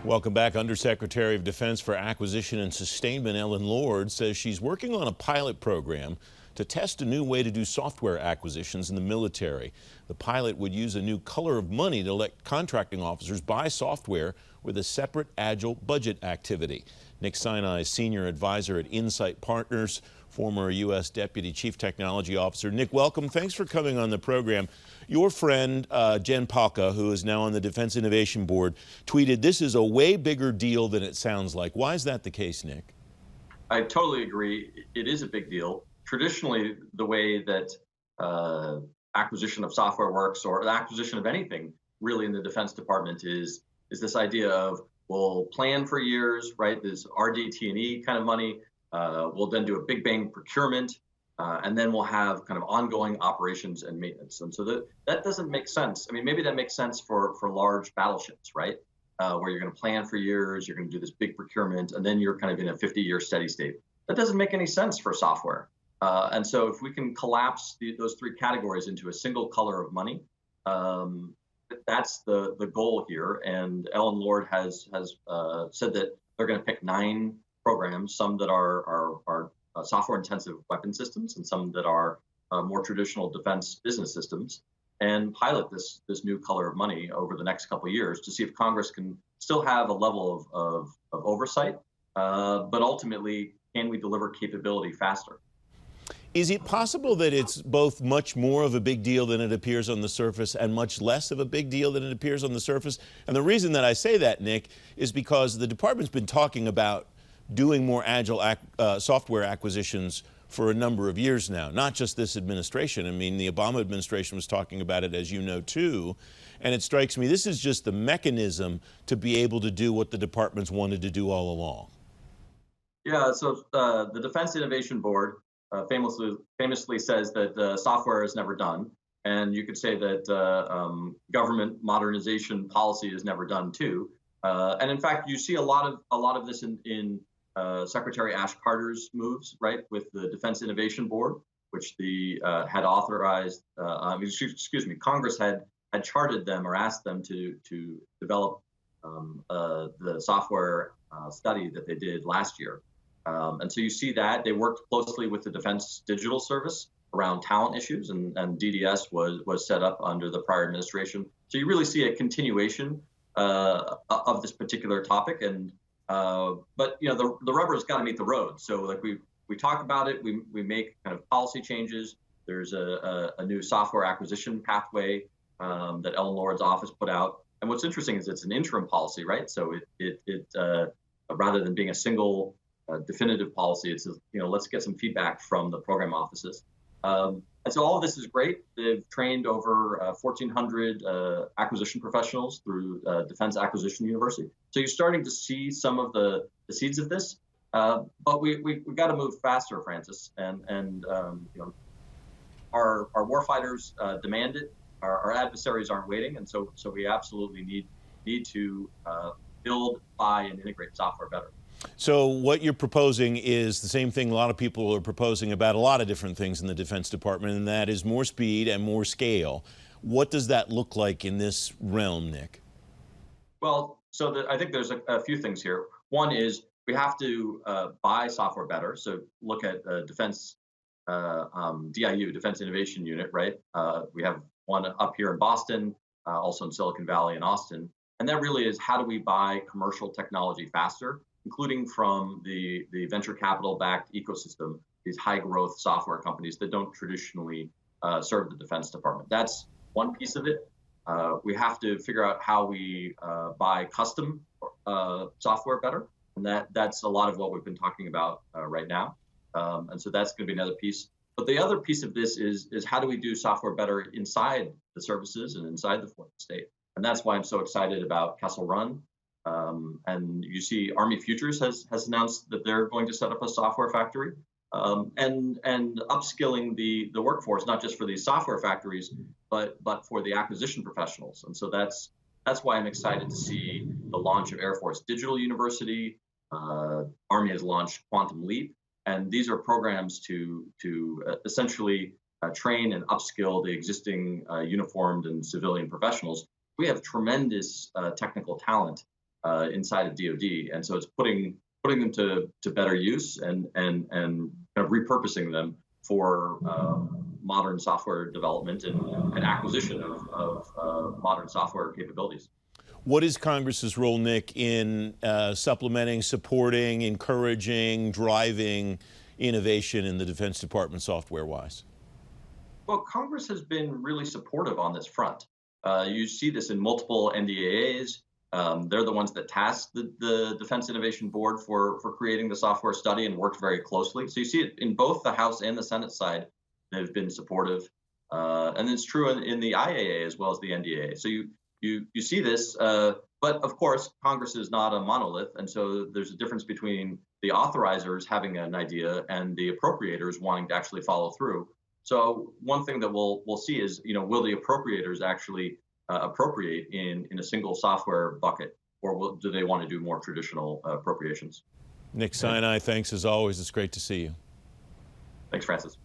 Welcome back. Undersecretary of Defense for Acquisition and Sustainment Ellen Lord says she's working on a pilot program to test a new way to do software acquisitions in the military. The pilot would use a new color of money to let contracting officers buy software with a separate agile budget activity. Nick Sinai is Senior Advisor at Insight Partners, former U.S. Deputy Chief Technology Officer. Nick, welcome. Thanks for coming on the program. Your friend, Jen Palka, who is now on the Defense Innovation Board, tweeted, "This is a way bigger deal than it sounds like." Why is that the case, Nick? I totally agree. It is a big deal. Traditionally, the way that acquisition of software works, or the acquisition of anything really in the Defense Department, is this idea of we'll plan for years, right? This RDT&E kind of money. We'll then do a big bang procurement, and then we'll have kind of ongoing operations and maintenance. And so that doesn't make sense. I mean, maybe that makes sense for large battleships, right? Where you're going to plan for years, you're going to do this big procurement, and then you're kind of in a 50-year steady state. That doesn't make any sense for software. And so if we can collapse those three categories into a single color of money, that's the goal here. And Ellen Lord has said that they're going to pick 9 programs, some that are software-intensive weapon systems and some that are more traditional defense business systems, and pilot this new color of money over the next couple of years to see if Congress can still have a level of oversight, but ultimately, can we deliver capability faster? Is it possible that it's both much more of a big deal than it appears on the surface and much less of a big deal than it appears on the surface? And the reason that I say that, Nick, is because the department's been talking about doing more agile software acquisitions for a number of years now, not just this administration. I mean, the Obama administration was talking about it, as you know, too. And it strikes me this is just the mechanism to be able to do what the department's wanted to do all along. Yeah, so the Defense Innovation Board famously says that software is never done. And you could say that government modernization policy is never done, too. And in fact, you see a lot of this in Secretary Ash Carter's moves, right, with the Defense Innovation Board, which the had authorized. Congress had charted them or asked them to develop the software study that they did last year. And so you see that they worked closely with the Defense Digital Service around talent issues, and DDS was set up under the prior administration. So you really see a continuation of this particular topic, and but you know the rubber's got to meet the road. So like we talk about it, we make kind of policy changes. There's a new software acquisition pathway that Ellen Lord's office put out, and what's interesting is it's an interim policy, right? So it rather than being a single definitive policy, it's let's get some feedback from the program offices. And so all of this is great. They've trained over 1,400 acquisition professionals through Defense Acquisition University. So you're starting to see some of the seeds of this, but we got to move faster, Francis. And our warfighters demand it. Our adversaries aren't waiting, and so we absolutely need to build, buy, and integrate software better. So what you're proposing is the same thing a lot of people are proposing about a lot of different things in the Defense Department, and that is more speed and more scale. What does that look like in this realm, Nick? Well, so I think there's a few things here. One is we have to buy software better. So look at Defense DIU, Defense Innovation Unit, right? We have one up here in Boston, also in Silicon Valley and Austin. And that really is how do we buy commercial technology faster, including from the venture capital-backed ecosystem, these high-growth software companies that don't traditionally serve the Defense Department. That's one piece of it. We have to figure out how we buy custom software better, and that's a lot of what we've been talking about right now. And so that's going to be another piece. But the other piece of this is how do we do software better inside the services and inside the foreign state? And that's why I'm so excited about Kessel Run. And you see Army Futures has announced that they're going to set up a software factory and upskilling the workforce, not just for these software factories, but for the acquisition professionals. And so that's why I'm excited to see the launch of Air Force Digital University. Army has launched Quantum Leap, and these are programs to essentially train and upskill the existing uniformed and civilian professionals. We have tremendous technical talent inside of DoD, and so it's putting them to better use and kind of repurposing them for modern software development and acquisition of modern software capabilities. What is Congress's role, Nick, in supplementing, supporting, encouraging, driving innovation in the Defense Department software-wise? Well, Congress has been really supportive on this front. You see this in multiple NDAAs. They're the ones that tasked the Defense Innovation Board for creating the software study and worked very closely. So you see it in both the House and the Senate side. They've been supportive, and it's true in the IAA as well as the NDAA. So you see this, but of course Congress is not a monolith, and so there's a difference between the authorizers having an idea and the appropriators wanting to actually follow through. So one thing that we'll see is, will the appropriators actually appropriate in a single software bucket, or do they want to do more traditional appropriations? Nick Sinai, thanks as always. It's great to see you. Thanks, Francis.